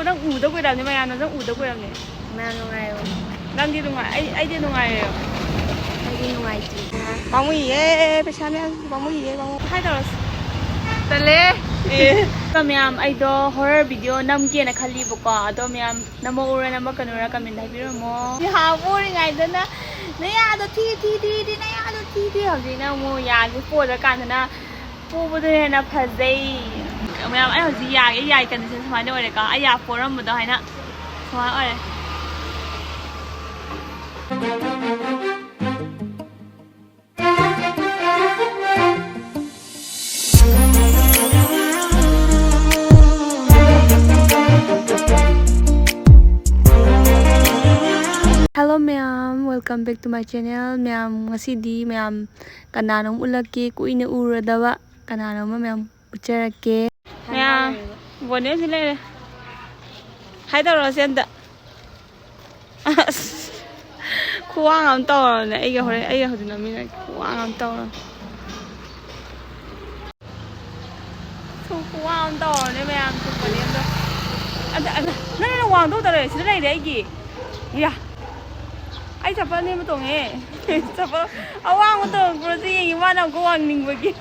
ꯅꯪ ꯎꯗ ꯀꯨꯏꯔꯕꯅꯤ ꯃꯌꯥꯝꯅ ꯅꯪ ꯎꯗ ꯀꯨꯏꯔꯕꯅꯤ ꯃꯌꯥꯝ ꯅꯨꯡꯉꯥꯏꯔꯣ ꯅꯪꯗꯤ ꯅꯨꯡꯉꯥꯏ ꯑꯩꯗꯤ ꯅꯨꯡꯉꯥꯏꯔꯦ요 ꯑꯩꯗꯤ ꯅꯨꯡꯉꯥꯏꯇꯦ ꯄꯥꯝꯃꯨꯏꯌꯦ ꯄꯩꯁꯥ ꯃꯌꯥꯝ ꯄꯥꯝꯃꯨꯏꯌꯦ ꯍꯥꯏ ꯇꯧꯔꯁꯤ ꯇꯜꯂꯦ ꯃꯌꯥꯝ ꯑꯩꯗꯣ ꯍꯣꯔꯔ ꯚꯤꯗꯤꯑꯣ ꯅꯝꯒꯦꯅ ꯈꯜꯂꯤꯕꯀꯣ ꯑꯗꯣ ꯃꯌꯥꯝ ꯅꯝꯃꯛꯎꯔ ꯅꯝꯃꯛꯀꯅꯨꯔ ꯀꯃꯦꯟꯇ ꯍꯥꯏꯕꯤꯔꯝꯃꯣ ꯅꯍꯥꯟ ꯎꯔꯤꯉꯩꯗꯅ ꯅꯌꯥꯗꯣ ꯊꯤ ꯅꯌꯥꯗꯣ ꯊꯤ ꯍꯧꯖꯤꯛꯅ ꯑꯃꯨꯛ ꯌꯥꯒꯤ ꯄꯣꯗꯀꯥꯟꯗꯅ ꯄꯣꯕꯗꯣ ꯍꯦꯟꯅ ꯐꯖꯩ ꯃꯌꯥꯝ ꯑꯩ ꯍꯧꯖꯤꯛ ꯌꯥꯏ ꯀꯟꯗꯤꯁꯟ ꯁꯨꯃꯥꯏꯅ ꯑꯣꯏꯔꯦꯀꯣ ꯑꯩ ꯌꯥ ꯄꯣꯔꯝꯕꯗꯣ ꯍꯥꯏꯅ ꯁꯨꯃꯥꯏꯅ ꯑꯣꯏꯔꯦ Hello ma'am, welcome back to my channel. Ma'am, ngasidi ma'am kananong ulake kuina uradaba kananong ma'am ucharake. Ma'am, Bonium sila. Hai taro senda. Kuwang am tawro na ay hodi na mina kuwang am tawro. So kuwang am tawro ne ma'am so Bonium do. Na wang do taro sila na igi. Ya. Ay chapal ni mo tong chapal awang mo tong pero si iwan ako wang ning bagi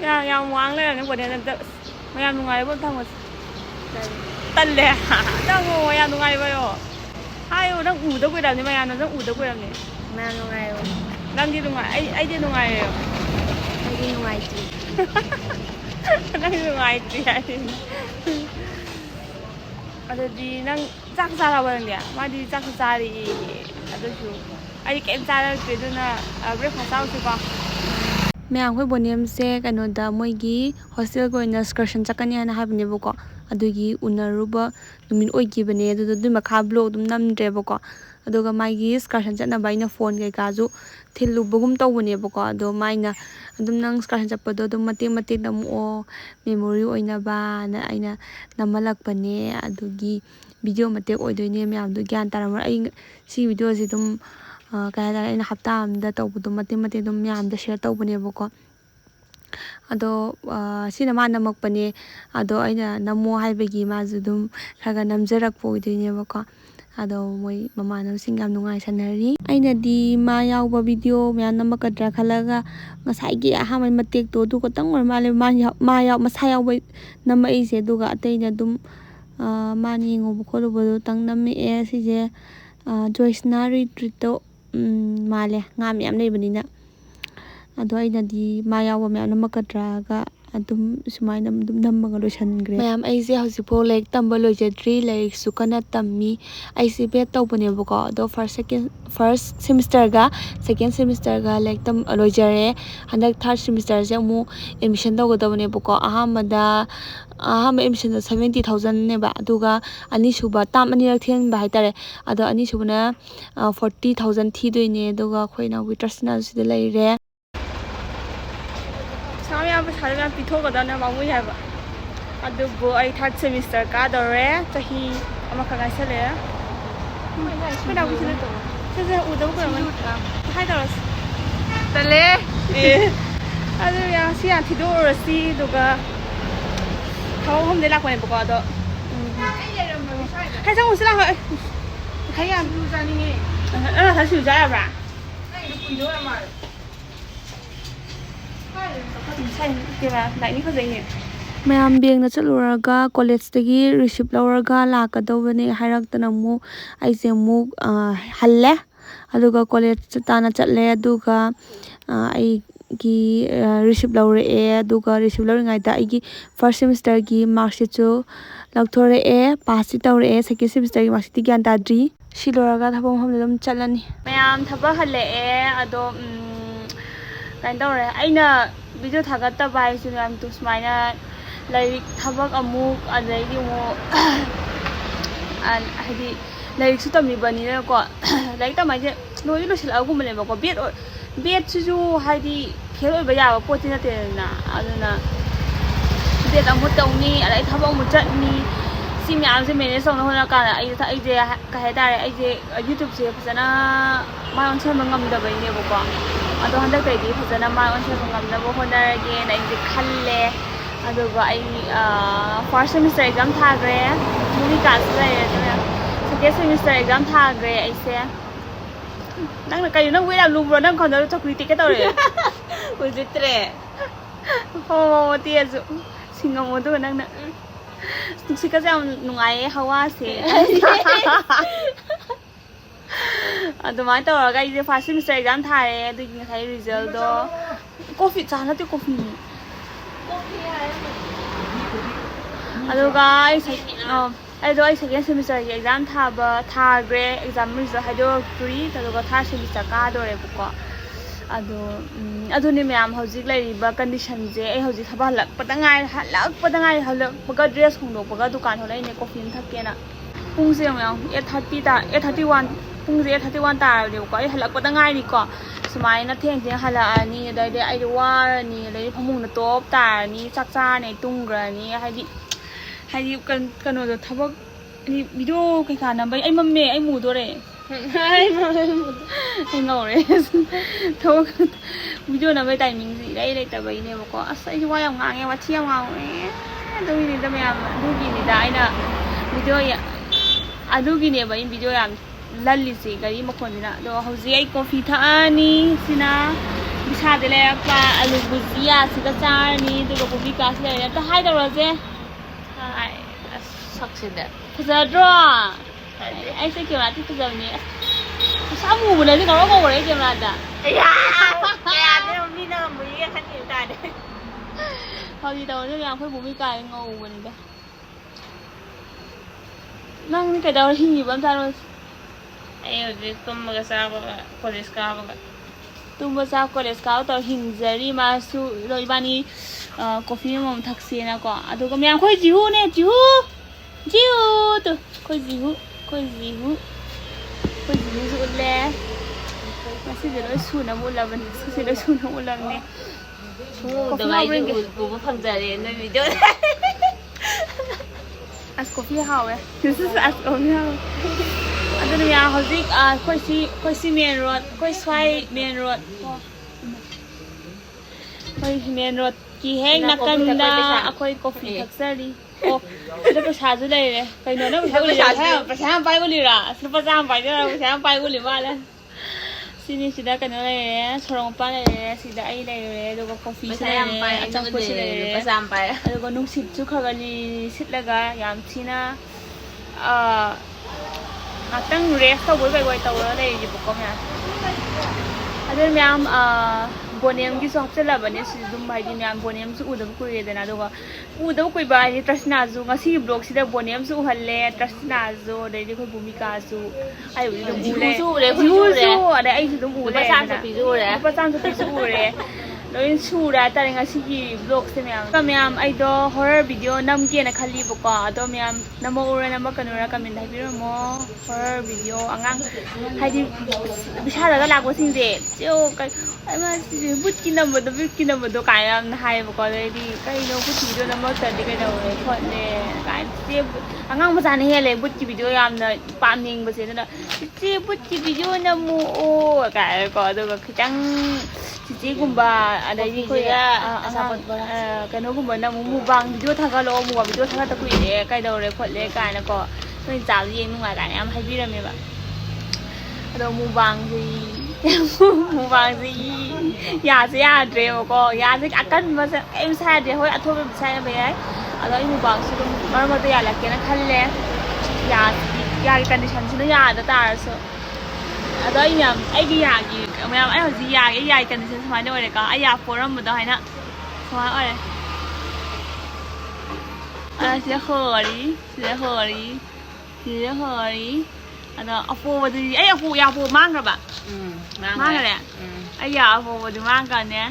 yang wang le ne Bonium na mayam nungai bo tang mo talle tang mo mayam nungai ba yo ayo nang uda kuirabni mayam nang uda kuirabni mayam nungairo nangdi nungai ai di nungaireyo aidi nungaiti nang nungaiti ai adadi nang chak saraba ndia madi chak sari adusu ai kem sarake duna breakfast house ko ꯃꯌꯥꯝ ꯑꯩꯈꯣꯏ ꯕꯣꯅꯤꯌꯝꯁꯦ ꯀꯩꯅꯣꯗ ꯃꯣꯏꯒꯤ ꯍꯣꯁꯇꯦꯜꯒꯤ ꯑꯣꯏꯅ ꯁ꯭ꯀꯔꯁꯟ ꯆꯠꯀꯅꯤ ꯍꯥꯏꯅ ꯍꯥꯏꯕꯅꯦꯕꯀꯣ ꯑꯗꯨꯒꯤ ꯎꯅꯔꯨꯕ ꯅꯨꯃꯤꯠ ꯑꯣꯏꯈꯤꯕꯅꯦ ꯑꯗꯨꯒꯤ ꯃꯈꯥ ꯕ꯭ꯂꯣꯛ ꯑꯗꯨꯝ ꯅꯝꯗ꯭ꯔꯦꯕꯀꯣ ꯑꯗꯨꯒ ꯃꯥꯒꯤ ꯁ꯭ꯀꯔꯁꯟ ꯆꯠꯅꯕ ꯑꯩꯅ ꯐꯣꯟ ꯀꯩꯀꯥꯁꯨ ꯊꯤꯜꯂꯨꯕꯒꯨꯝ ꯇꯧꯕꯅꯦꯕꯀꯣ ꯑꯗꯣ ꯃꯥꯏꯅ ꯑꯗꯨꯝ ꯅꯪ ꯁ꯭ꯀꯔꯁꯟ ꯆꯠꯄꯗꯣ ꯑꯗꯨꯝ ꯃꯇꯦꯛ ꯅꯝꯃꯛꯑꯣ ꯃꯦꯃꯣꯔꯤ ꯑꯣꯏꯅꯕꯅ ꯑꯩꯅ ꯅꯝꯍꯜꯂꯛꯄꯅꯦ ꯑꯗꯨꯒꯤ ꯚꯤꯗꯤꯑꯣ ꯃꯇꯦꯛ ꯑꯣꯏꯗꯣꯏꯅꯦ ꯃꯌꯥꯝꯗꯣ ꯒ꯭ꯌꯥꯟ ꯇꯥꯔꯝꯃꯣꯏ ꯑꯩ ꯁꯤ ꯚꯤꯗꯤꯑꯣꯁꯤ ꯑꯗꯨꯝ ꯀꯩ ꯍꯥꯏꯇꯥꯔꯦ ꯑꯩꯅ ꯍꯞꯇꯥ ꯑꯃꯗ ꯇꯧꯕꯗꯣ ꯃꯇꯦꯛ ꯑꯗꯨꯝ ꯃꯌꯥꯝꯗ ꯁꯦꯌꯔ ꯇꯧꯕꯅꯦꯕꯀꯣ ꯑꯗꯣ ꯁꯤꯅ ꯃꯥ ꯅꯝꯃꯛꯄꯅꯦ ꯑꯗꯣ ꯑꯩꯅ ꯅꯝꯃꯣ ꯍꯥꯏꯕꯒꯤ ꯃꯥꯁꯨ ꯑꯗꯨꯝ ꯈꯔ ꯅꯝꯖꯔꯛꯄ ꯑꯣꯏꯗꯣꯏꯅꯦꯕꯀꯣ ꯑꯗꯣ ꯃꯣꯏ ꯃꯃꯥꯟꯅꯕꯁꯤꯡ ꯌꯥꯝ ꯅꯨꯡꯉꯥꯏ ꯁꯥꯟꯅꯔꯤ ꯑꯩꯅꯗꯤ ꯃꯥ ꯌꯥꯎꯕ ꯚꯤꯗꯤꯑꯣ ꯃꯌꯥꯝ ꯅꯝꯃꯛꯀꯗ꯭ꯔꯥ ꯈꯜꯂꯒ ꯉꯁꯥꯏꯒꯤ ꯑꯍꯥꯟꯕ ꯃꯇꯦꯛꯇꯣ ꯑꯗꯨ ꯈꯛꯇꯪ ꯑꯣꯏꯔ ꯃꯥꯜꯂꯦ ꯃꯁꯥ ꯌꯥꯎꯕ ꯅꯝꯃꯛꯏꯁꯦ ꯑꯗꯨꯒ ꯑꯇꯩꯅ ꯑꯗꯨꯝ ꯃꯥꯅ ꯌꯦꯡꯉꯨꯕ ꯈꯣꯠꯂꯨꯕꯗꯨꯇꯪ ꯅꯝꯃꯛꯑꯦ ꯁꯤꯁꯦ ꯖꯣꯏꯁꯅꯥ ꯔꯤꯇ꯭ꯔꯤꯠꯇꯣ ꯃꯥꯜꯂꯦ ꯉꯥ ꯃꯌꯥꯝ ꯂꯩꯕꯅꯤꯅ ꯑꯗꯣ ꯑꯩꯅꯗꯤ ꯃꯥ ꯌꯥꯎꯕ ꯃꯌꯥꯝ ꯅꯝꯃꯛꯀꯗ꯭ꯔꯥꯒ ꯑꯗꯨꯝ ꯁꯨꯃꯥꯏꯅ ꯑꯗꯨꯝ ꯅꯝꯃꯒ ꯂꯣꯏꯁꯟꯈ꯭ꯔꯦ ꯃꯌꯥꯝ ꯑꯩꯁꯦ ꯍꯧꯖꯤꯛꯐꯥꯎ ꯂꯥꯏꯔꯤꯛ ꯇꯝꯕ ꯂꯣꯏꯖꯗ꯭ꯔꯤ ꯂꯥꯏꯔꯤꯛꯁꯨ ꯀꯟꯅ ꯇꯝꯃꯤ ꯑꯩꯁꯦ ꯕꯦꯠ ꯇꯧꯕꯅꯦꯕꯀꯣ ꯑꯗꯣ ꯐꯥꯔꯁ ꯁꯦꯃꯤꯁꯇꯔꯒ ꯁꯦꯀꯦꯟ ꯁꯦꯃꯤꯁꯇꯔꯒ ꯂꯥꯏꯔꯤꯛ ꯂꯣꯏꯖꯔꯦ ꯍꯟꯗꯛ ꯊꯥꯔꯠ ꯁꯦꯃꯤꯁꯇꯔꯁꯦ ꯑꯃꯨꯛ ꯑꯦꯗꯃꯤꯁꯟ ꯇꯧꯒꯗꯕꯅꯦꯕꯀꯣ ꯑꯍꯥꯟꯕ ꯑꯦꯗꯃꯤꯁꯟꯗ 70,000ꯅꯦꯕ ꯑꯗꯨꯒ ꯑꯅꯤꯁꯨꯕ ꯇꯥꯝ ꯑꯅꯤꯔꯛ ꯊꯤꯍꯟꯕ ꯍꯥꯏꯇꯥꯔꯦ ꯑꯗꯣ ꯑꯅꯤꯁꯨꯕꯅ 40,000 ꯊꯤꯗꯣꯏꯅꯦ ꯑꯗꯨꯒ ꯑꯩꯈꯣꯏꯅ ꯇ꯭ꯔꯁꯇꯤꯅꯥꯁꯨ ꯁꯤꯗ ꯂꯩꯔꯦ ꯃꯌꯥꯝ ꯄꯩꯁꯥꯗꯣ ꯃꯌꯥꯝ ꯄꯤꯊꯣꯛꯀꯗꯕꯅ ꯄꯥꯝꯃꯨꯏ ꯍꯥꯏꯕ ꯑꯗꯨꯕꯨ ꯑꯩ ꯊꯥꯔꯠ ꯁꯦꯃꯤꯁꯇꯔ ꯀꯥꯗꯧꯔꯦ ꯆꯍꯤ ꯑꯃꯈꯛ ꯉꯥꯏꯁꯜꯂꯛꯑꯦ ꯁꯤꯁꯦ ꯎꯗꯕ ꯀꯨꯏꯔꯝꯃꯅꯤ ꯍꯥꯏ ꯇꯧꯔꯁꯤ ꯇꯜꯂꯦ ꯑꯗꯨ ꯁꯤ ꯌꯥꯝ ꯊꯤꯗꯣꯛꯎꯔꯁꯤ ꯑꯗꯨꯒ ꯊꯕꯛ ꯃꯐꯝꯗꯩ ꯂꯥꯛꯄꯅꯦꯕꯀꯣ ꯑꯗꯣ ꯍꯥꯏ ꯆꯪꯉꯨꯁꯤ ꯂꯥꯛꯑꯣ ꯈꯔ ꯌꯥꯝ ꯆꯥꯅꯤꯡꯉꯦ ꯅꯪ ꯁꯤꯡꯖꯨ ꯆꯥ ꯌꯥꯕ꯭ꯔꯥ ꯃꯌꯥꯝ ꯕꯦꯡꯗ ꯆꯠꯂꯨꯔꯒ ꯀꯣꯂꯦꯖꯇꯒꯤ ꯔꯤꯁꯤꯞ ꯂꯧꯔꯒ ꯂꯥꯛꯀꯗꯧꯕꯅꯦ ꯍꯥꯏꯔꯛꯇꯅ ꯑꯃꯨꯛ ꯑꯩꯁꯦ ꯑꯃꯨꯛ ꯍꯜꯂꯦ ꯑꯗꯨꯒ ꯀꯣꯂꯦꯖ ꯇꯥꯅ ꯆꯠꯂꯦ ꯑꯗꯨꯒ ꯑꯩꯒꯤ ꯔꯤꯁꯤꯞ ꯂꯧꯔꯛꯑꯦ ꯑꯗꯨꯒ ꯔꯤꯁꯤꯞ ꯂꯧꯔꯤꯉꯩꯗ ꯑꯩꯒꯤ ꯐꯥꯔꯁ ꯁꯦꯃꯤꯁꯇꯔꯒꯤ ꯃꯥꯔꯛꯁꯤꯠꯁꯨ ꯂꯧꯊꯣꯔꯛꯑꯦ ꯄꯥꯁꯇꯤ ꯇꯧꯔꯛꯑꯦ ꯁꯦꯀꯦꯟ ꯁꯦꯃꯤꯁꯇꯔꯒꯤ ꯃꯥꯔꯛꯁꯤꯠꯇꯤ ꯒ꯭ꯌꯥꯟ ꯇꯥꯗ꯭ꯔꯤ ꯁꯤ ꯂꯣꯏꯔꯒ ꯊꯕꯛ ꯃꯐꯝꯗ ꯑꯗꯨꯝ ꯆꯠꯂꯅꯤ ꯃꯌꯥꯝ ꯊꯕꯛ ꯍꯜꯂꯛꯑꯦ ꯑꯗꯣ ꯀꯩꯅꯣ ꯇꯧꯔꯦ ꯑꯩꯅ ꯚꯤꯗꯤꯑꯣ ꯊꯥꯒꯠꯇꯕ ꯍꯥꯏꯁꯤ ꯃꯌꯥꯝ ꯁꯨꯃꯥꯏꯅ ꯂꯥꯏꯔꯤꯛ ꯊꯕꯛ ꯑꯃꯨꯛ ꯑꯗꯩꯗꯤ ꯑꯃꯨꯛ ꯍꯥꯏꯗꯤ ꯂꯥꯏꯔꯤꯛꯁꯨ ꯇꯝꯃꯤꯕꯅꯤꯅꯀꯣ ꯂꯥꯏꯔꯤꯛ ꯇꯝꯕ ꯍꯥꯏꯁꯦ ꯂꯣꯏꯁꯤꯜꯂꯛꯑꯒꯨꯝꯕꯅꯦꯕꯀꯣ ꯕꯦꯠꯁꯤꯁꯨ ꯍꯥꯏꯗꯤ ꯐꯦꯜ ꯑꯣꯏꯕ ꯌꯥꯕ ꯄꯣꯠꯇꯤ ꯅꯠꯇꯦꯗꯅ ꯑꯗꯨꯅ ꯕꯦꯠ ꯑꯃꯨꯛ ꯇꯧꯅꯤ ꯑꯗꯩ ꯊꯕꯛ ꯑꯃꯨꯛ ꯆꯠꯅꯤ ꯁꯤ ꯃꯌꯥꯝꯁꯦ ꯃꯦꯅꯦꯖ ꯇꯧꯅ ꯍꯣꯠꯅꯔꯀꯥꯟꯗ ꯑꯩꯁꯦ ꯀꯩ ꯍꯥꯏꯇꯥꯔꯦ ꯑꯩꯁꯦ ꯌꯨꯇ꯭ꯌꯨꯕꯁꯦ ꯐꯖꯅ ꯃꯥꯏ ꯑꯣꯟꯁꯤꯟꯕ ꯉꯝꯗꯕꯩꯅꯦꯕꯀꯣ ꯑꯗꯣ ꯍꯟꯗꯛꯇꯩꯗꯤ ꯐꯖꯅ ꯃꯥꯏ ꯑꯣꯟꯁꯤꯟꯕ ꯉꯝꯅꯕ ꯍꯣꯠꯅꯔꯒꯦꯅ ꯑꯩꯁꯦ ꯈꯜꯂꯦ ꯑꯗꯨꯒ ꯑꯩ ꯐꯥꯔꯁ ꯁꯦꯃꯤꯁꯇꯔ ꯑꯦꯛꯖꯥꯝ ꯊꯥꯈ꯭ꯔꯦ Bhumika's second semester exam thagre aise nang na kayo nang wala lumbro nang kondo to critique to re Ujitre. oh tiazu singamo do nang na sika jam nungai hawa se adumai tawraga ise first semester exam thare adu ngai result do coffee chana te coffee ni aduga I second semester exam thagre exam result haidokri aduga third semester ka dore buko aduni myam hojik laiba condition je ai hojik thaba halak paga dress khongdo paga dukan holai ne coffee thakena pung se yang 8:30 ta 8:31 pung je 8:31 ta de ko ai halak padangai ni ko sumai na theng hala ani dai de ai war ni dai phamung na top ta ni chakcha ne tungra ni haidi kano do thabak ni video kai ka na bai ai mamme ai mu do re ai ngore thok video na bai timing gì đấy ta bai ne ko asai wa yang ngang wa thiam ngang do ni da me am do gi ni da ai na video ya adu gi ne bai video yam lalli se gari ma khon dina do hauji ai coffee tha ani sina bisa de le pa alu bujia sika char ni do Bhumika se le ta hai da ro je hai Succeeded. Kuzadro. I think you're not to me. Some woman, I think I'm over it. Yeah, they don't mean I'm really a honey dad. How you don't know Bhumika and go when the Nang ka daw hingi bam taros. Ayo, tumbaga sa college ka ba? Tumba sa college ka to hingjari ma su lo ibani coffee mom taxi na ko. Aduga myam khoi jihu ne jihu to khoi jihu su le. Masi de lo su na mu la ban su de su na mu la ne. Da mai bu bu phang jare na video. As coffee how this is as coffee how adun ya hozik khoi si main road khoi swai main road khoi main road ki heng nakanda akhoi coffee thakchari o da paisa ju lai re kaino na paisa pai uli ra super jam pai da paisa pai uli mala sini sida kana lai re sorong pa lai re sida ai lai re do coffee sai re achang ko si lai re paisa pai ado nung sit chu khagali sit laga yam thina ngakang rest to boi bai to ra dai ji bukom ya ado myam Bonium gi so hapsela bane si dum bai di myam Bonium su udam ku re dana do udam ku ba ni Trustina zu ngasi blog sida Bonium su halle Trustina zu dai di khoi Bhumika su ai wi dum bu le ju ada ai dum bu le pa sam sa pi ju re Loin sura tare ngasi gi vlog se myam ai do horror video nam ke na khali buka ado myam namo ura nama kanura comment dai biro mo horror video angang haidi bisara ga lagbo sing de jo kai ai ma butki number do kai am hai buka dai di kai no butki video number ta di kai no re khot ne kai se angang ma jane hele butki video yam na pam ning ba se na se butki video namu o kai ko do khitang Cici gumba ada di ko ya asapot ba kano gumba na mubang video thagalo mu video thagata ku ide kai daw re khot le kai na ko noi jaw yi nunga kai am hai birame ba ado mubang ji ya se ya dre ko ya se akan ma em sa de hoi atho be sai na be ai ado mubang su mar ma te ya la ke na khalle ya condition su ya da ta so ado myam ai gi ya gi myam ai hoji ya kan sen smai de ore ka ai ya forum ba da haina smai ore se hori ado apo ba di ai apo ya apo mang ka ba mang ka le ai ya apo ba di mang ka ne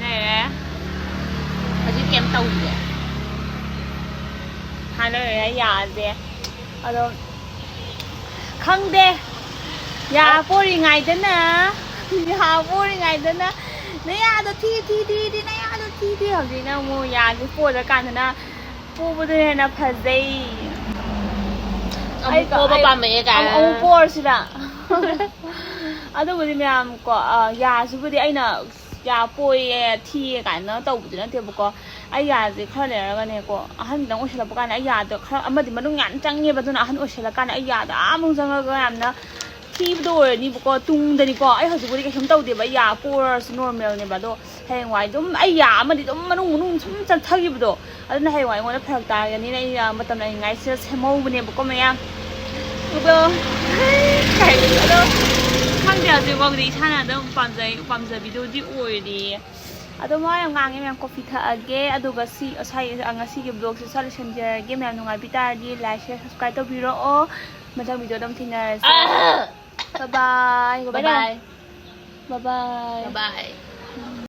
ne hoji kem tau de ha le ya de ado khangde ya pori ngai dana na ya do thi na ya do thi hoji na mo ya ji po da kan na po bu de na phazai ai ko ba me ka ang por sila ado bu di myam ko ya su bu di ai na ya po ye thi ka na tau bu na te bu ko ꯑꯩ ꯌꯥꯁꯦ ꯈꯔ ꯂꯩꯔꯒꯅꯦꯀꯣ ꯑꯍꯟꯗꯪ ꯑꯣꯏꯁꯜꯂꯛꯄ ꯀꯥꯟꯗ ꯑꯩ ꯌꯥꯗꯣ ꯈꯔ ꯑꯃꯗꯤ ꯃꯅꯨꯡ ꯌꯥꯝ ꯆꯪꯉꯦꯕ ꯑꯗꯨꯅ ꯑꯍꯟ ꯑꯣꯏꯁꯜꯂꯀꯥꯟꯗ ꯑꯩ ꯌꯥꯗ ꯑꯃꯨꯛ ꯆꯪꯉꯒ ꯌꯥꯝꯅ ꯊꯤꯕꯗꯣ ꯑꯣꯏꯔꯅꯤꯕꯀꯣ ꯇꯨꯡꯗꯅꯤꯀꯣ ꯑꯩ ꯍꯧꯖꯤꯛꯄꯨꯗꯤ ꯀꯩꯁꯨꯝ ꯇꯧꯗꯦꯕ ꯌꯥ ꯄꯣꯔꯁꯨ ꯅꯣꯔꯃꯦꯜꯅꯦꯕ ꯑꯗꯣ ꯍꯌꯦꯡꯋꯥꯏ ꯑꯗꯨꯝ ꯑꯩ ꯌꯥ ꯑꯃꯗꯤ ꯑꯗꯨꯝ ꯃꯅꯨꯡ ꯁꯨꯝ ꯆꯠꯊꯈꯤꯕꯗꯣ ꯑꯗꯨꯅ ꯍꯌꯦꯡꯋꯥꯏ ꯑꯩꯉꯣꯟꯗ ꯐꯔꯛ ꯇꯥꯔꯒꯅꯤꯅ ꯑꯩ ꯃꯇꯝ ꯂꯩꯔꯤꯉꯩꯁꯤꯗ ꯁꯦꯝꯍꯧꯕꯅꯦꯕꯀꯣ ꯃꯌꯥꯝ ꯑꯗꯣ ꯑꯗꯣ ꯈꯪꯗꯦ ꯍꯧꯖꯤꯛꯐꯥꯎꯗꯤ ꯏꯁꯥꯅ ꯑꯗꯨꯝ ꯄꯥꯝꯖꯕꯤꯗꯨꯗꯤ ꯑꯣꯏꯔꯤꯌꯦ ꯑꯗꯣ ꯃꯥ ꯌꯥꯝ ꯉꯥꯡꯉꯦ ꯃꯌꯥꯝ ꯀꯣꯐꯤ ꯊꯛꯑꯒꯦ ꯑꯗꯨꯒ ꯉꯁꯤꯒꯤ ꯕ꯭ꯂꯣꯒꯁꯦ ꯁ꯭ꯋꯥꯏ ꯂꯣꯏꯁꯤꯟꯖꯔꯒꯦ ꯃꯌꯥꯝ ꯅꯨꯡꯉꯥꯏꯕꯤ ꯇꯥꯔꯗꯤ ꯂꯥꯏꯛ ꯁꯤꯌꯔ ꯁꯕꯁꯀ꯭ꯔꯥꯏꯕ ꯇꯧꯕꯤꯔꯛꯑꯣ ꯃꯊꯪ ꯚꯤꯗꯤꯑꯣ ꯑꯗꯨꯝ ꯊꯦꯡꯅꯔꯁꯤ ꯕꯥꯏ ꯕꯥꯏ Bye bye. ꯕꯥꯏ ꯕꯥꯏ Bye bye.